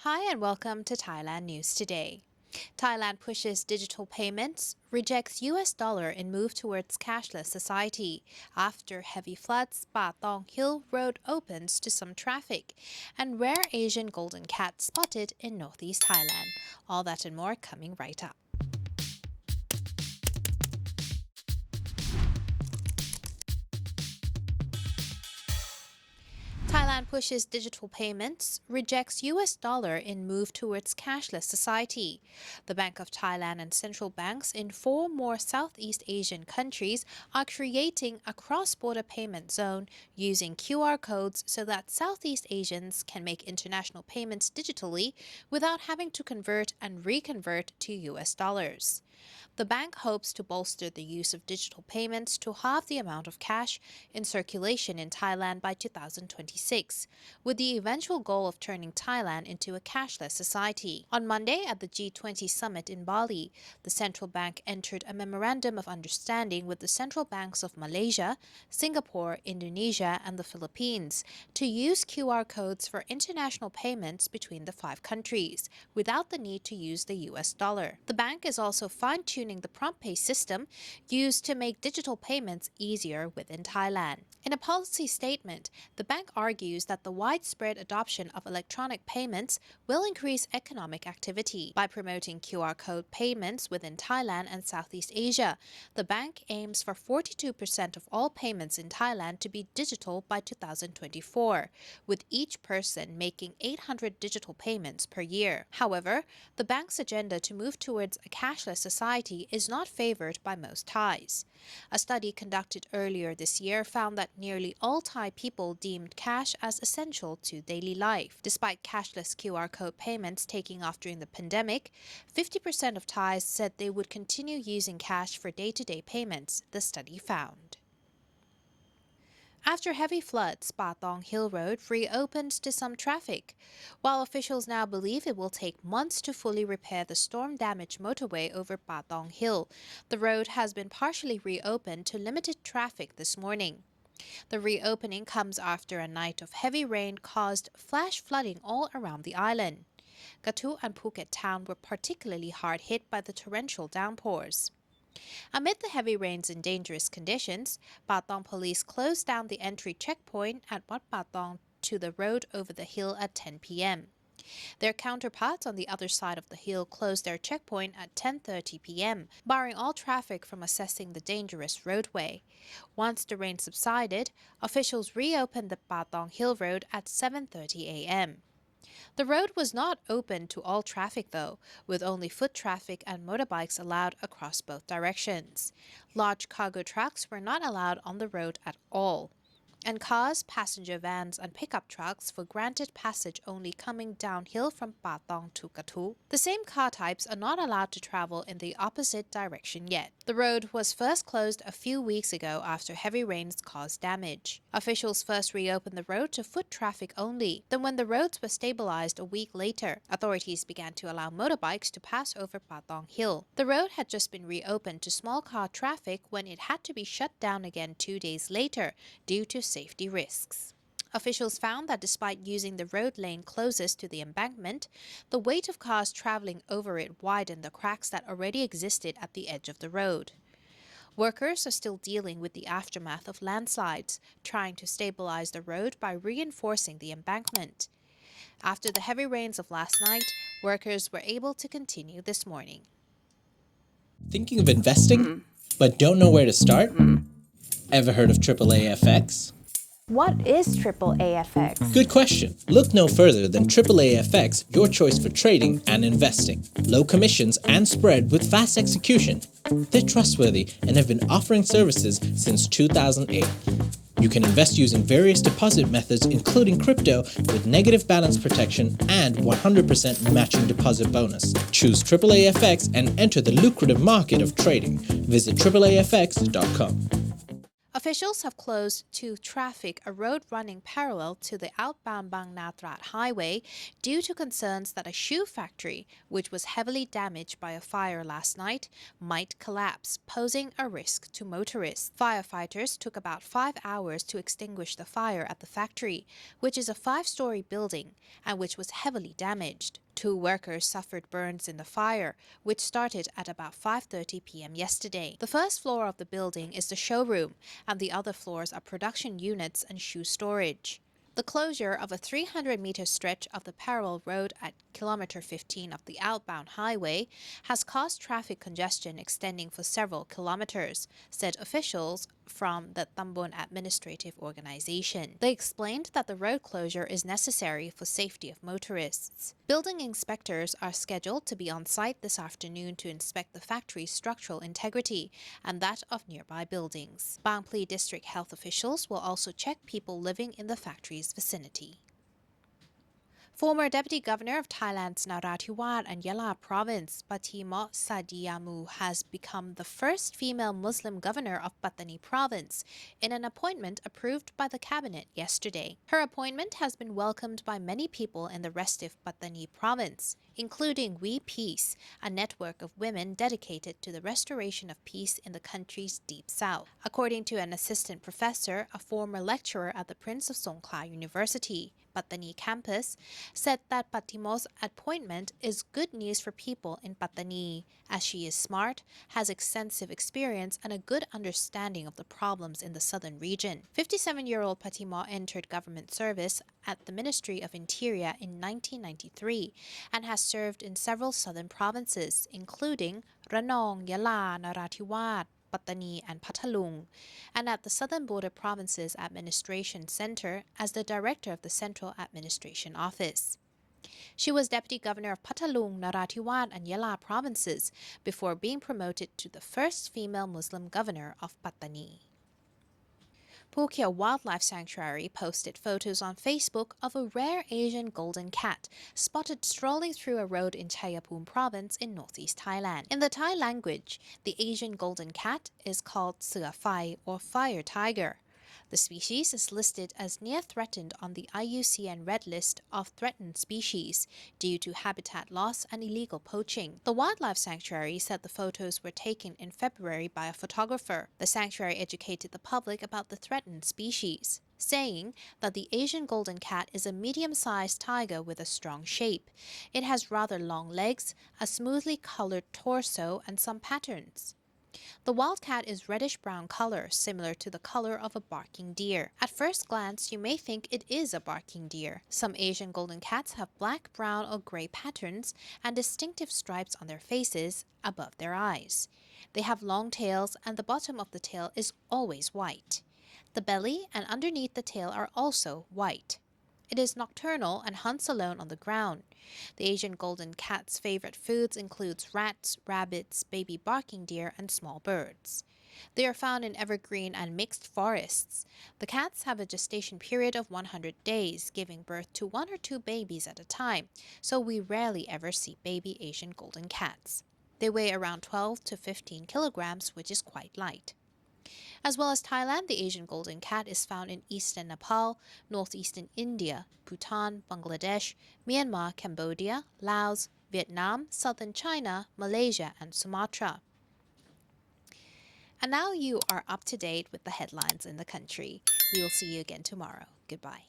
Hi and welcome to Thailand News Today. Thailand pushes digital payments, rejects US dollar in move towards cashless society. After heavy floods, Patong Hill road opens to some traffic. And rare Asian golden cat spotted in northeast Thailand. All that and more coming right up. Thailand pushes digital payments, rejects US dollar in move towards cashless society. The Bank of Thailand and central banks in 4 more Southeast Asian countries are creating a cross-border payment zone using QR codes so that Southeast Asians can make international payments digitally without having to convert and reconvert to US dollars. The bank hopes to bolster the use of digital payments to halve the amount of cash in circulation in Thailand by 2026, with the eventual goal of turning Thailand into a cashless society. On Monday at the G20 summit in Bali, the central bank entered a memorandum of understanding with the central banks of Malaysia, Singapore, Indonesia, and the Philippines to use QR codes for international payments between the 5 countries, without the need to use the US dollar. The bank is also fine-tuning the prompt pay system used to make digital payments easier within Thailand. In a policy statement, the bank argues that the widespread adoption of electronic payments will increase economic activity. By promoting QR code payments within Thailand and Southeast Asia, the bank aims for 42% of all payments in Thailand to be digital by 2024, with each person making 800 digital payments per year. However, the bank's agenda to move towards a cashless society is not favored by most Thais. A study conducted earlier this year found that nearly all Thai people deemed cash as essential to daily life. Despite cashless QR code payments taking off during the pandemic, 50% of Thais said they would continue using cash for day-to-day payments, the study found. After heavy floods, Patong Hill Road reopened to some traffic. While officials now believe it will take months to fully repair the storm-damaged motorway over Patong Hill, the road has been partially reopened to limited traffic this morning. The reopening comes after a night of heavy rain caused flash flooding all around the island. Kathu and Phuket town were particularly hard hit by the torrential downpours. Amid the heavy rains and dangerous conditions, Patong police closed down the entry checkpoint at Wat Patong to the road over the hill at 10 p.m. Their counterparts on the other side of the hill closed their checkpoint at 10:30 p.m., barring all traffic from accessing the dangerous roadway. Once the rain subsided, officials reopened the Patong Hill Road at 7:30 a.m. The road was not open to all traffic though, with only foot traffic and motorbikes allowed across both directions. Large cargo trucks were not allowed on the road at all. And cars, passenger vans, and pickup trucks were granted passage only coming downhill from Patong to Kathu. The same car types are not allowed to travel in the opposite direction yet. The road was first closed a few weeks ago after heavy rains caused damage. Officials first reopened the road to foot traffic only. Then when the roads were stabilized a week later, authorities began to allow motorbikes to pass over Patong Hill. The road had just been reopened to small car traffic when it had to be shut down again 2 days later due to safety risks. Officials found that despite using the road lane closest to the embankment, the weight of cars traveling over it widened the cracks that already existed at the edge of the road. Workers are still dealing with the aftermath of landslides, trying to stabilize the road by reinforcing the embankment. After the heavy rains of last night, workers were able to continue this morning. Thinking of investing, but don't know where to start? Ever heard of AAAFX? What is AAAFX? Good question. Look no further than AAAFX, your choice for trading and investing. Low commissions and spread with fast execution. They're trustworthy and have been offering services since 2008. You can invest using various deposit methods including crypto with negative balance protection and 100% matching deposit bonus. Choose AAAFX and enter the lucrative market of trading. Visit AAAFX.com. Officials have closed to traffic a road running parallel to the outbound Bang Na-Trat Highway due to concerns that a shoe factory, which was heavily damaged by a fire last night, might collapse, posing a risk to motorists. Firefighters took about 5 hours to extinguish the fire at the factory, which is a 5-story building and which was heavily damaged. 2 workers suffered burns in the fire, which started at about 5:30 p.m. yesterday. The first floor of the building is the showroom, and the other floors are production units and shoe storage. The closure of a 300-meter stretch of the parallel road at kilometer 15 of the outbound highway has caused traffic congestion extending for several kilometers, said officials from the Tambon Administrative Organization. They explained that the road closure is necessary for safety of motorists. Building inspectors are scheduled to be on site this afternoon to inspect the factory's structural integrity and that of nearby buildings. Bang Pli District health officials will also check people living in the factory's vicinity. Former Deputy Governor of Thailand's Narathiwat and Yala Province, Patimo Sadiyamu, has become the first female Muslim governor of Pattani Province in an appointment approved by the cabinet yesterday. Her appointment has been welcomed by many people in the restive Pattani Province, including We Peace, a network of women dedicated to the restoration of peace in the country's deep south. According to an assistant professor, a former lecturer at the Prince of Songkhla University, Pattani campus, said that Patimo's appointment is good news for people in Pattani, as she is smart, has extensive experience and a good understanding of the problems in the southern region. 57-year-old Patimo entered government service at the Ministry of Interior in 1993 and has served in several southern provinces, including Ranong, Yala, Narathiwat, Pattani and Pathalung, and at the Southern Border Provinces Administration Center as the Director of the Central Administration Office. She was Deputy Governor of Pathalung, Narathiwat and Yala provinces before being promoted to the first female Muslim governor of Pattani. Phuket Wildlife Sanctuary posted photos on Facebook of a rare Asian golden cat spotted strolling through a road in Chayapum province in northeast Thailand. In the Thai language, the Asian golden cat is called Sua Phai or fire tiger. The species is listed as near threatened on the IUCN Red List of threatened species due to habitat loss and illegal poaching. The wildlife sanctuary said the photos were taken in February by a photographer. The sanctuary educated the public about the threatened species, saying that the Asian golden cat is a medium-sized tiger with a strong shape. It has rather long legs, a smoothly colored torso, and some patterns. The wildcat is reddish-brown color, similar to the color of a barking deer. At first glance, you may think it is a barking deer. Some Asian golden cats have black, brown, or gray patterns and distinctive stripes on their faces above their eyes. They have long tails, and the bottom of the tail is always white. The belly and underneath the tail are also white. It is nocturnal and hunts alone on the ground. The Asian golden cat's favorite foods includes rats, rabbits, baby barking deer, and small birds. They are found in evergreen and mixed forests. The cats have a gestation period of 100 days, giving birth to 1 or 2 babies at a time, so we rarely ever see baby Asian golden cats. They weigh around 12 to 15 kilograms, which is quite light. As well as Thailand, the Asian golden cat is found in eastern Nepal, northeastern India, Bhutan, Bangladesh, Myanmar, Cambodia, Laos, Vietnam, southern China, Malaysia, and Sumatra. And now you are up to date with the headlines in the country. We will see you again tomorrow. Goodbye.